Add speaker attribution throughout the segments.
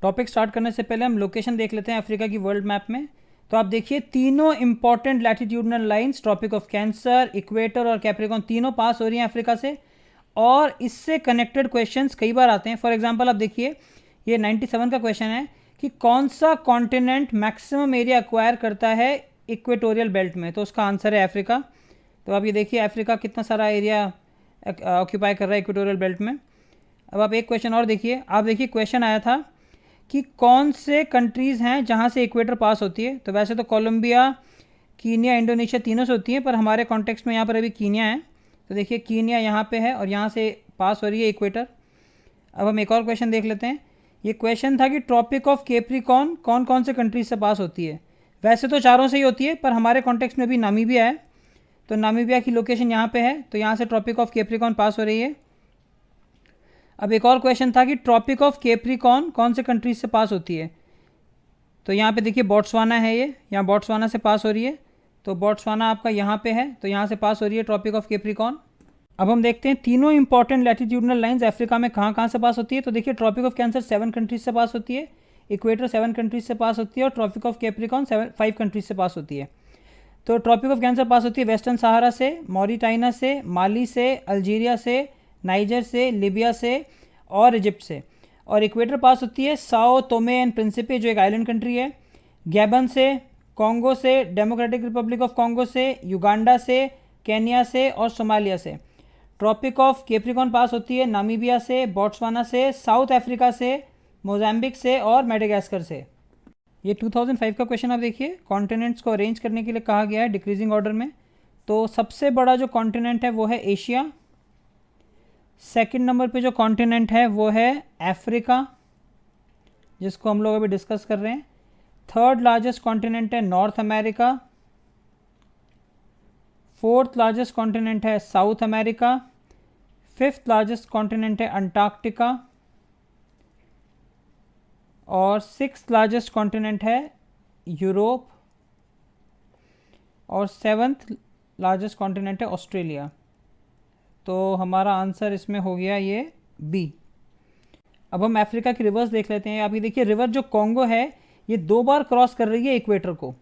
Speaker 1: Topic start करने से पहले हम लोकेशन देख लेते हैं अफ्रीका की वर्ल्ड मैप में। तो आप देखिए तीनों important latitudinal lines, Tropic of Cancer, equator और कैप्रिकॉर्न, तीनों पास हो रही हैं अफ्रीका से। और इससे कनेक्टेड क्वेश्चंस कई बार आते हैं। फॉर एग्जांपल आप देखिए ये 97 का क्वेश्चन है कि कौन सा कॉन्टिनेंट मैक्सिमम एरिया एक्वायर करता है इक्वेटोरियल बेल्ट में, तो उसका आंसर है अफ्रीका। तो आप ये देखिए अफ्रीका कितना सारा एरिया ऑक्यूपाई कर रहा है इक्वेटोरियल बेल्ट में। अब आप एक क्वेश्चन और देखिए, आप देखिए क्वेश्चन आया था कि कौन से कंट्रीज़ हैं जहाँ से इक्वेटर पास होती है। तो वैसे तो कोलंबिया, कीनिया, इंडोनेशिया तीनों से होती हैं, पर हमारे कॉन्टेक्स्ट में यहाँ पर अभी कीनिया है। तो देखिए कीनिया यहाँ पे है और यहाँ से पास हो रही है इक्वेटर। अब हम एक और क्वेश्चन देख लेते हैं। ये क्वेश्चन था कि ट्रॉपिक ऑफ कैप्रिकॉर्न कौन कौन से कंट्रीज से पास होती है। वैसे तो चारों से ही होती है, पर हमारे कॉन्टेक्स्ट में भी नामीबिया है। तो नामीबिया की लोकेशन यहाँ पे है, तो यहाँ से ट्रॉपिक ऑफ कैप्रिकॉर्न पास हो रही है। अब एक और क्वेश्चन था कि ट्रॉपिक ऑफ कैप्रिकॉर्न कौन से कंट्रीज से पास होती है। तो यहाँ पे देखिए बोट्सवाना है, ये यहाँ बोट्सवाना से पास हो रही है। तो बोट्सवाना आपका यहाँ पे है, तो यहाँ से पास हो रही है ट्रॉपिक ऑफ कैप्रिकॉर्न। अब हम देखते हैं तीनों इंपॉर्टेंट लैटिट्यूडनल लाइंस अफ्रीका में कहाँ कहाँ से पास होती है। तो देखिए ट्रॉपिक ऑफ कैंसर 7 कंट्रीज से पास होती है, इक्वेटर 7 कंट्रीज से पास होती है और ट्रॉपिक ऑफ कैप्रिकॉर्न 5 कंट्रीज से पास होती है। तो ट्रॉपिक ऑफ कैंसर पास होती है वेस्टर्न सहारा से, मॉरिटाइना से, माली से, अल्जीरिया से, नाइजर से, लिबिया से और इजिप्ट से। और इक्वेटर पास होती है साओ टोमे एंड प्रिंसिपे, जो एक आइलैंड कंट्री है, गैबन से, कॉन्गो से, डेमोक्रेटिक रिपब्लिक ऑफ कॉन्गो से, युगांडा से, केनिया से और सोमालिया से। ट्रॉपिक ऑफ कैप्रिकॉर्न पास होती है नामीबिया से, बोट्सवाना से, साउथ अफ्रीका से, मोजाम्बिक से और मेडागास्कर से। ये 2005 का क्वेश्चन आप देखिए, कॉन्टिनेंट्स को अरेंज करने के लिए कहा गया है डिक्रीजिंग ऑर्डर में। तो सबसे बड़ा जो कॉन्टिनेंट है वो है एशिया। सेकंड नंबर पे जो कॉन्टिनेंट है वो है अफ्रीका, जिसको हम लोग अभी डिस्कस कर रहे हैं। थर्ड लार्जेस्ट कॉन्टिनेंट है North America. Fourth largest continent है South America. Fifth largest continent है अंटार्कटिका। और सिक्स्थ लार्जेस्ट कॉन्टिनेंट है यूरोप। और सेवन्थ लार्जेस्ट कॉन्टिनेंट है ऑस्ट्रेलिया। तो हमारा आंसर इसमें हो गया ये बी। अब हम अफ्रीका की रिवर्स देख लेते हैं। आप ये देखिए रिवर जो कॉन्गो है ये 2 बार क्रॉस कर रही है इक्वेटर को।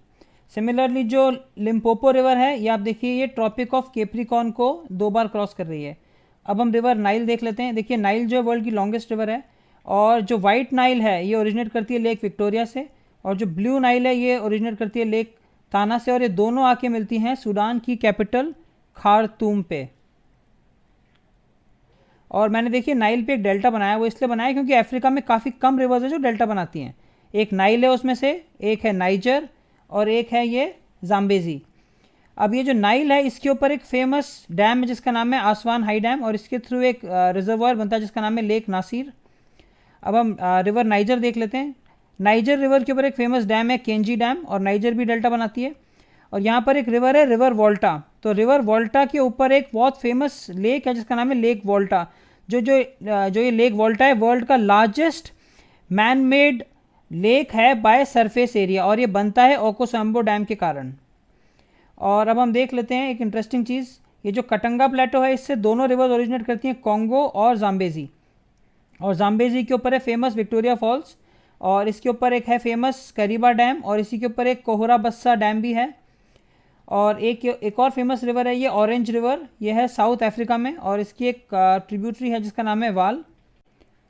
Speaker 1: सिमिलरली जो लिम्पोपो रिवर है ये आप देखिए ये ट्रॉपिक ऑफ कैप्रिकॉर्न को 2 बार क्रॉस कर रही है। अब हम रिवर नाइल देख लेते हैं। देखिए नाइल जो है वर्ल्ड की लॉन्गेस्ट रिवर है, और जो वाइट नाइल है ये ओरिजिनेट करती है लेक विक्टोरिया से, और जो ब्लू नाइल है ये ओरिजिनेट करती है लेक ताना से, और ये दोनों आके मिलती हैं सूडान की कैपिटल खार्तूम पे। और मैंने देखिए नाइल पे एक डेल्टा बनाया, वो इसलिए बनाया क्योंकि अफ्रीका में काफ़ी कम रिवर्स है जो डेल्टा बनाती हैं। एक नाइल है उसमें से, एक है नाइजर और एक है ये जाम्बेजी। अब ये जो नाइल है इसके ऊपर एक फेमस डैम है जिसका नाम है आसवान हाई डैम, और इसके थ्रू एक रिजर्वायर बनता है जिसका नाम है लेक नासिर। अब हम रिवर नाइजर देख लेते हैं। नाइजर रिवर के ऊपर एक फेमस डैम है केंजी डैम, और नाइजर भी डेल्टा बनाती है। और यहाँ पर एक रिवर है रिवर वोल्टा, तो रिवर वोल्टा के ऊपर एक बहुत फेमस लेक है जिसका नाम है लेक वोल्टा। जो ये लेक वोल्टा है वर्ल्ड का लार्जेस्ट मैन मेड लेक है बाय सरफेस एरिया, और ये बनता है ओकोसैम्बो डैम के कारण। और अब हम देख लेते हैं एक इंटरेस्टिंग चीज़, ये जो कटंगा प्लेटो है इससे दोनों रिवर्स ओरिजिनेट करती हैं, कॉन्गो और जाम्बेजी। और जाम्बेजी के ऊपर है फेमस विक्टोरिया फॉल्स, और इसके ऊपर एक है फेमस करीबा डैम, और इसी के ऊपर एक कोहरा बस्सा डैम भी है। और एक और फेमस रिवर है ये ऑरेंज रिवर, ये है साउथ अफ्रीका में, और इसकी एक ट्रिब्यूटरी है जिसका नाम है वाल।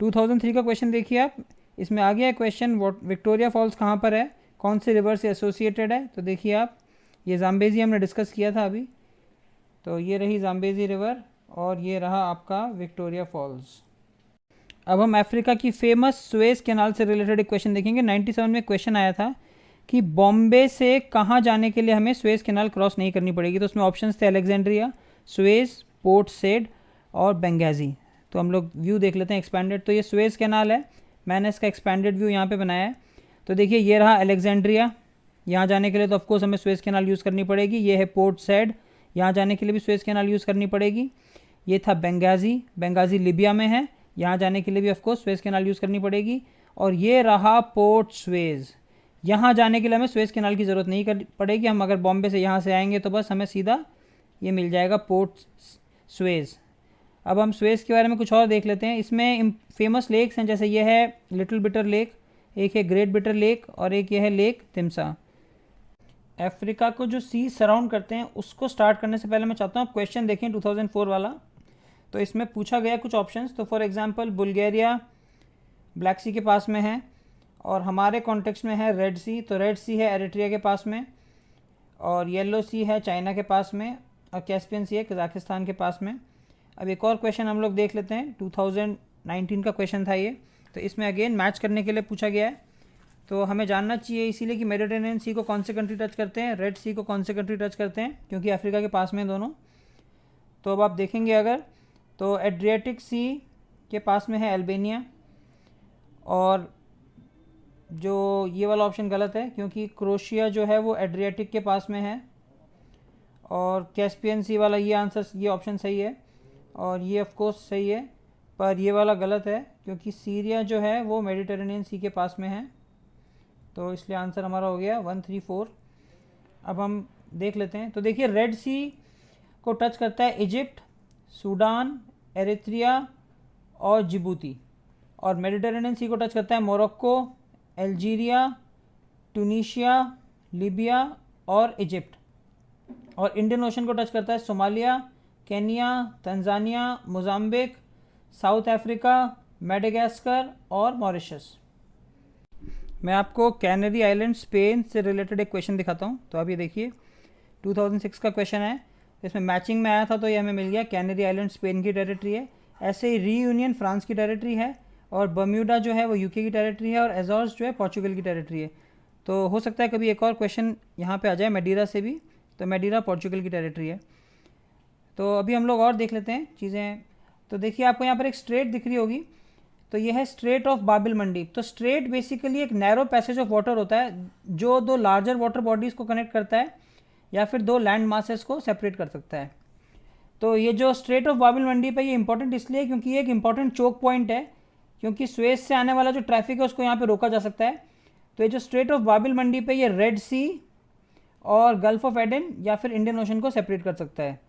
Speaker 1: 2003 का क्वेश्चन देखिए आप, इसमें आ गया है क्वेश्चन विक्टोरिया फॉल्स कहाँ पर है, कौन से रिवर से एसोसिएटेड है। तो देखिए आप ये जाम्बेजी हमने डिस्कस किया था अभी, तो ये रही जाम्बेजी रिवर और ये रहा आपका विक्टोरिया फॉल्स। अब हम अफ्रीका की फेमस सुएज कैनाल से रिलेटेड एक क्वेश्चन देखेंगे। 97 में क्वेश्चन आया था कि बॉम्बे से कहाँ जाने के लिए हमें सुएज कैनाल क्रॉस नहीं करनी पड़ेगी। तो उसमें ऑप्शंस थे अलेक्जेंड्रिया, सुएज, पोर्ट सेड और बेंगाजी। तो हम लोग व्यू देख लेते हैं एक्सपैंडेड। तो ये सुएज कैनाल है, मैंने इसका एक्सपैंडेड व्यू यहाँ पे बनाया है। तो देखिए ये रहा अलेक्जेंड्रिया, यहाँ जाने के लिए तो ऑफकोर्स हमें सुएज कैनाल यूज़ करनी पड़ेगी। ये है पोर्ट सेड, यहाँ जाने के लिए भी सुएज कैनाल यूज़ करनी पड़ेगी। ये था बेंगाजी, बेंगाजी लिबिया में है, यहाँ जाने के लिए भी ऑफकोर्स सुएज कैनाल यूज़ करनी पड़ेगी। और ये रहा पोर्ट सुएज, यहाँ जाने के लिए हमें सुएज कैनाल की ज़रूरत नहीं पड़ेगी। हम अगर बॉम्बे से यहाँ से आएंगे तो बस हमें सीधा ये मिल जाएगा पोर्ट सुएज। अब हम सुएज के बारे में कुछ और देख लेते हैं। इसमें फेमस लेक्स हैं, जैसे ये है लिटिल बिटर लेक, एक है ग्रेट बिटर लेक और एक ये है लेक तिम्सा। अफ्रीका को जो सी सराउंड करते हैं उसको स्टार्ट करने से पहले मैं चाहता हूँ आप क्वेश्चन देखें 2004 वाला। तो इसमें पूछा गया कुछ ऑप्शंस। तो फॉर एग्जांपल बुल्गारिया ब्लैक सी के पास में है और हमारे कॉन्टेक्स्ट में है रेड सी। तो रेड सी है एरिट्रिया के पास में और येलो सी है चाइना के पास में और कैस्पियन सी है कजाकिस्तान के पास में। अब एक और क्वेश्चन हम लोग देख लेते हैं, 2019 का क्वेश्चन था ये। तो इसमें अगेन मैच करने के लिए पूछा गया है। तो हमें जानना चाहिए इसीलिए कि मेडिटेरेनियन सी को कौन से कंट्री टच करते हैं, रेड सी को कौन से कंट्री टच करते हैं, क्योंकि अफ्रीका के पास में दोनों। तो अब आप देखेंगे अगर तो एड्रियाटिक सी के पास में है अल्बानिया और जो ये वाला ऑप्शन गलत है क्योंकि क्रोशिया जो है वो एड्रियाटिक के पास में है और कैस्पियन सी वाला ये आंसर ये ऑप्शन सही है और ये ऑफ कोर्स सही है, पर ये वाला गलत है क्योंकि सीरिया जो है वो मेडिटेरेनियन सी के पास में है। तो इसलिए आंसर हमारा हो गया 134। अब हम देख लेते हैं। तो देखिए रेड सी को टच करता है इजिप्ट, सूडान, एरित्रिया और जिबूती और मेडिटेरेनियन सी को टच करता है मोरक्को, अल्जीरिया, ट्यूनीशिया, लीबिया और इजिप्ट। और इंडियन ओशन को टच करता है Somalia, Kenya, Tanzania, Mozambique, south Africa, Madagascar और मॉरिशस। मैं आपको कैनरी आइलैंड स्पेन से रिलेटेड एक क्वेश्चन दिखाता हूँ। तो आप ये देखिए 2006 का क्वेश्चन है, इसमें मैचिंग में आया था तो ये हमें मिल गया। कैनरी आइलैंड स्पेन की टेरिटरी है, ऐसे ही रीयूनियन फ्रांस की टेरिटरी है और बर्म्यूडा जो है वो यूके की टेरिटरी है और एजॉर्स जो है पोर्चुगल की टेरिटरी है। तो हो सकता है कभी एक और क्वेश्चन यहाँ पे आ जाए मैडीरा से भी, तो मैडीरा पोर्चुगल की टेरिटरी है। तो अभी हम लोग और देख लेते हैं चीज़ें। तो देखिए आपको यहाँ पर एक स्ट्रेट दिख रही होगी, तो यह है स्ट्रेट ऑफ बाबिल मंडीब। तो स्ट्रेट बेसिकली एक नैरो पैसेज ऑफ वाटर होता है जो दो लार्जर वाटर बॉडीज़ को कनेक्ट करता है या फिर दो लैंड मासेस को सेपरेट कर सकता है। तो ये जो स्ट्रेट ऑफ बाबिल मंडीब है ये इंपॉर्टेंट इसलिए क्योंकि ये एक इंपॉर्टेंट चोक पॉइंट है, क्योंकि स्वेज से आने वाला जो ट्रैफिक है उसको यहाँ पे रोका जा सकता है। तो ये जो स्ट्रेट ऑफ बाबिल मंडीब है ये रेड सी और गल्फ ऑफ एडन या फिर इंडियन ओशन को सेपरेट कर सकता है।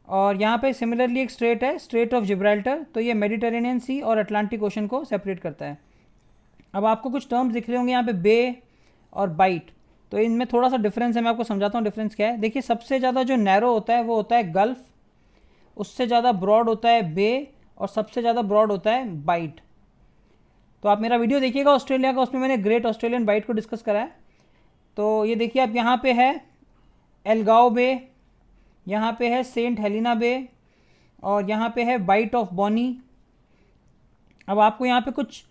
Speaker 1: और यहाँ पे सिमिलरली एक स्ट्रेट है, स्ट्रेट ऑफ जिब्राल्टर, तो ये मेडिटेरेनियन सी और अटलांटिक ओशन को सेपरेट करता है। अब आपको कुछ टर्म्स दिख रहे होंगे यहाँ पे, बे और बाइट। तो इनमें थोड़ा सा डिफरेंस है, मैं आपको समझाता हूँ डिफरेंस क्या है। देखिए सबसे ज़्यादा जो नैरो होता है वो होता है गल्फ, उससे ज़्यादा ब्रॉड होता है बे और सबसे ज़्यादा ब्रॉड होता है बाइट। तो आप मेरा वीडियो देखिएगा ऑस्ट्रेलिया का, उसमें मैंने ग्रेट ऑस्ट्रेलियन बाइट को डिस्कस करा है। तो ये देखिए आप यहाँ पे है एल्गाओ बे, यहाँ पे है सेंट हेलिना बे और यहाँ पे है बाइट ऑफ बॉनी। अब आपको यहाँ पे कुछ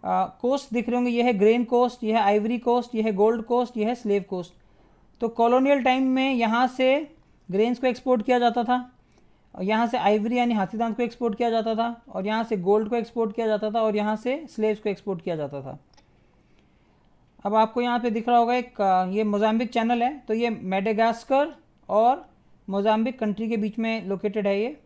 Speaker 1: कोस्ट दिख रहे होंगे, ये है ग्रेन कोस्ट, ये है आइवरी कोस्ट, ये है गोल्ड कोस्ट, ये है स्लेव कोस्ट। तो कॉलोनियल टाइम में यहाँ से ग्रेन्स को एक्सपोर्ट किया जाता था और यहाँ से आइवरी यानी हाथी दांत को एक्सपोर्ट किया जाता था और यहाँ से गोल्ड को एक्सपोर्ट किया जाता था और यहाँ से स्लेव्स को एक्सपोर्ट किया जाता था। अब आपको यहाँ पे दिख रहा होगा एक ये मोजाम्बिक चैनल है, तो ये मेडागास्कर और मोजाम्बिक कंट्री के बीच में लोकेटेड है ये।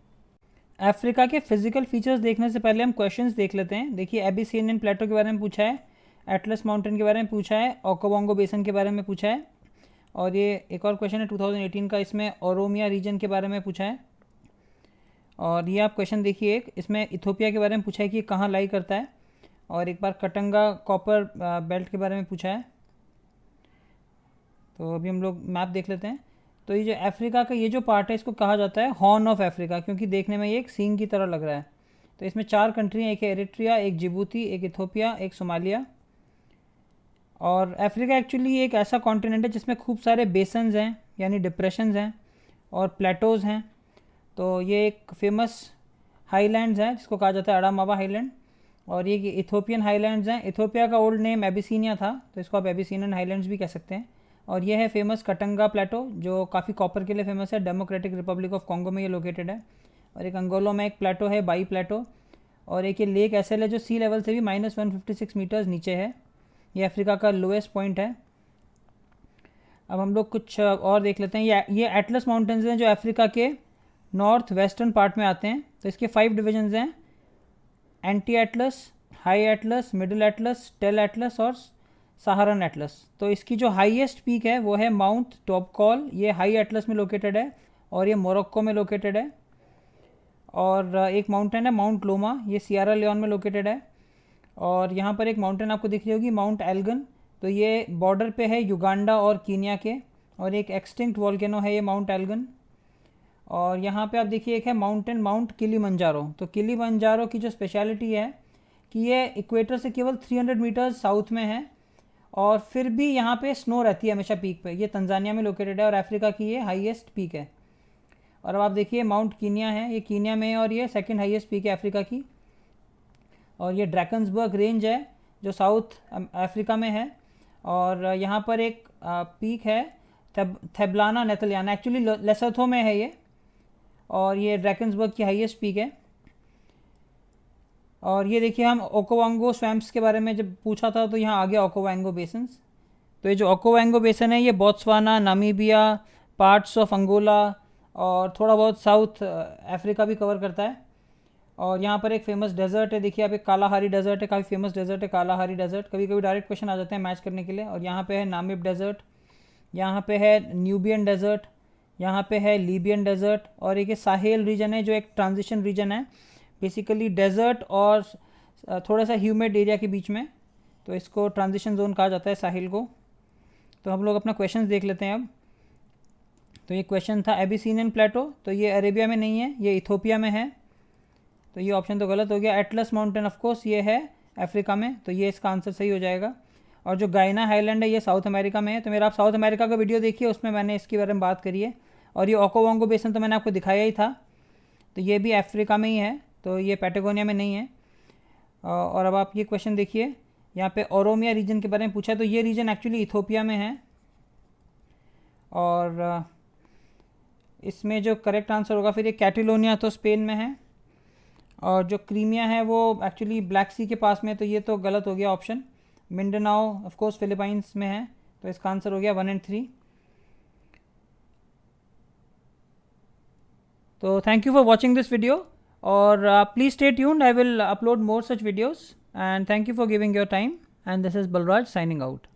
Speaker 1: अफ्रीका के फिजिकल फीचर्स देखने से पहले हम क्वेश्चंस देख लेते हैं। देखिए एबिसिनियन प्लेटो के बारे में पूछा है, एटलस माउंटेन के बारे में पूछा है, ओकावोंगो बेसन के बारे में पूछा है और ये एक और क्वेश्चन है 2018 का, इसमें ओरोमिया रीजन के बारे में पूछा है। और ये आप क्वेश्चन देखिए एक, इसमें इथोपिया के बारे में पूछा है कि कहाँ लाई करता है और एक बार कटंगा कॉपर बेल्ट के बारे में पूछा है। तो अभी हम लोग मैप देख लेते हैं। तो ये जो अफ्रीका का ये जो पार्ट है इसको कहा जाता है हॉर्न ऑफ अफ्रीका, क्योंकि देखने में ये एक सींग की तरह लग रहा है। तो इसमें 4 कंट्री हैं, एक है एरिट्रिया, एक जिबूती, एक इथोपिया, एक सोमालिया। और अफ्रीका एक्चुअली एक ऐसा कॉन्टिनेंट है जिसमें खूब सारे बेसन्स हैं यानी डिप्रेशंस हैं और प्लेटोज़ हैं। तो ये एक फेमस हाईलैंड्स है जिसको कहा जाता है अडामावा हाईलैंड और ये इथोपियन हाईलैंड्स हैं। इथोपिया का ओल्ड नेम एबिसीनिया था, तो इसको आप एबिसीनियन हाईलैंड्स भी कह सकते हैं। और ये है फेमस कटंगा प्लेटो जो काफ़ी कॉपर के लिए फेमस है, डेमोक्रेटिक रिपब्लिक ऑफ कॉन्गो में ये लोकेटेड है। और एक अंगोलो में एक प्लेटो है, बाई प्लेटो। और एक ये लेक एसल है जो सी लेवल से भी -156 मीटर्स नीचे है। ये अफ्रीका का लोएस्ट पॉइंट है। अब हम लोग कुछ और देख लेते हैं। ये एटलस माउंटेन्स हैं जो अफ्रीका के नॉर्थ वेस्टर्न पार्ट में आते हैं। तो इसके 5 डिविजन्स हैं, Anti Atlas, High Atlas, Middle Atlas, Tell Atlas और सहारन एटलस। तो इसकी जो हाईएस्ट पीक है वो है माउंट टॉपकॉल, ये हाई एटलस में लोकेटेड है और ये मोरक्को में लोकेटेड है। और एक माउंटेन है माउंट लोमा, ये सियरा लियोन में लोकेटेड है। और यहाँ पर एक माउंटेन आपको दिख रही होगी, माउंट एल्गन। तो ये बॉर्डर पे है युगांडा और कीनिया के, और एक एक्सटिंक्ट वॉल्केनो है ये माउंट एल्गन। और यहाँ पे आप देखिए एक है माउंटेन माउंट किलीमंजारो। तो किलीमंजारो की जो स्पेशलिटी है कि ये इक्वेटर से केवल 300 मीटर साउथ में है, और फिर भी यहाँ पे स्नो रहती है हमेशा पीक पे। ये तंजानिया में लोकेटेड है और अफ्रीका की ये हाईएस्ट पीक है। और अब आप देखिए माउंट कीनिया है, ये कीनिया में है और ये सेकंड हाईएस्ट पीक है अफ्रीका की। और ये ड्रैकन्सबर्ग रेंज है जो साउथ अफ्रीका में है। और यहाँ पर एक पीक है थेब्लाना नेथलियाना, एक्चुअली लेसोथो में है ये, और ये ड्रैकन्सबर्ग की हाईएस्ट पीक है। और ये देखिए हम ओकोवांगो स्वैम्प्स के बारे में जब पूछा था तो यहाँ आ गया ओकोवांगो बेसन्स। तो ये जो ओकोवांगो बेसन है ये Botswana, Namibia, parts of Angola और थोड़ा बहुत साउथ अफ्रीका भी कवर करता है। और यहाँ पर एक फेमस डेजर्ट है, देखिए आप, एक कालाहारी डेजर्ट है, काफ़ी फेमस डेजर्ट है कालाहारी डेजर्ट। कभी कभी डायरेक्ट क्वेश्चन आ जाते हैं मैच करने के लिए। और यहाँ पे है नामिब डेजर्ट, यहाँ पे है न्यूबियन डेजर्ट, यहाँ पे है लीबियन डेजर्ट, और एक साहेल रीजन है जो एक ट्रांजिशन रीजन है, बेसिकली डेजर्ट और थोड़ा सा ह्यूमिड एरिया के बीच में। तो इसको ट्रांजिशन जोन कहा जाता है साहिल को। तो हम लोग अपना क्वेश्चन देख लेते हैं अब। तो ये क्वेश्चन था एबिसिनियन प्लेटो, तो ये अरेबिया में नहीं है, ये इथोपिया में है। तो ये ऑप्शन तो गलत हो गया। एटलस माउंटेन ऑफ कोर्स ये है अफ्रीका में, तो ये इसका आंसर सही हो जाएगा। और जो गायना हाईलैंड है ये साउथ अमेरिका में है। तो मेरा आप साउथ अमेरिका का वीडियो देखिए, उसमें मैंने इसके बारे में बात करी है। और ये ओकोवांगो बेसन तो मैंने आपको दिखाया ही था, तो ये भी अफ्रीका में ही है, तो ये पैटागोनिया में नहीं है। और अब आप ये क्वेश्चन देखिए, यहाँ पे ओरोमिया रीजन के बारे में पूछा है, तो ये रीजन एक्चुअली इथोपिया में है। और इसमें जो करेक्ट आंसर होगा फिर ये कैटेलोनिया तो स्पेन में है, और जो क्रीमिया है वो एक्चुअली ब्लैक सी के पास में, तो ये तो गलत हो गया option. Mindanao of course Philippines में है, तो इसका आंसर हो गया 1 और 3। तो thank you for watching this video, और please stay tuned, I will upload more such videos, and thank you for giving your time, and this is Balraj signing out.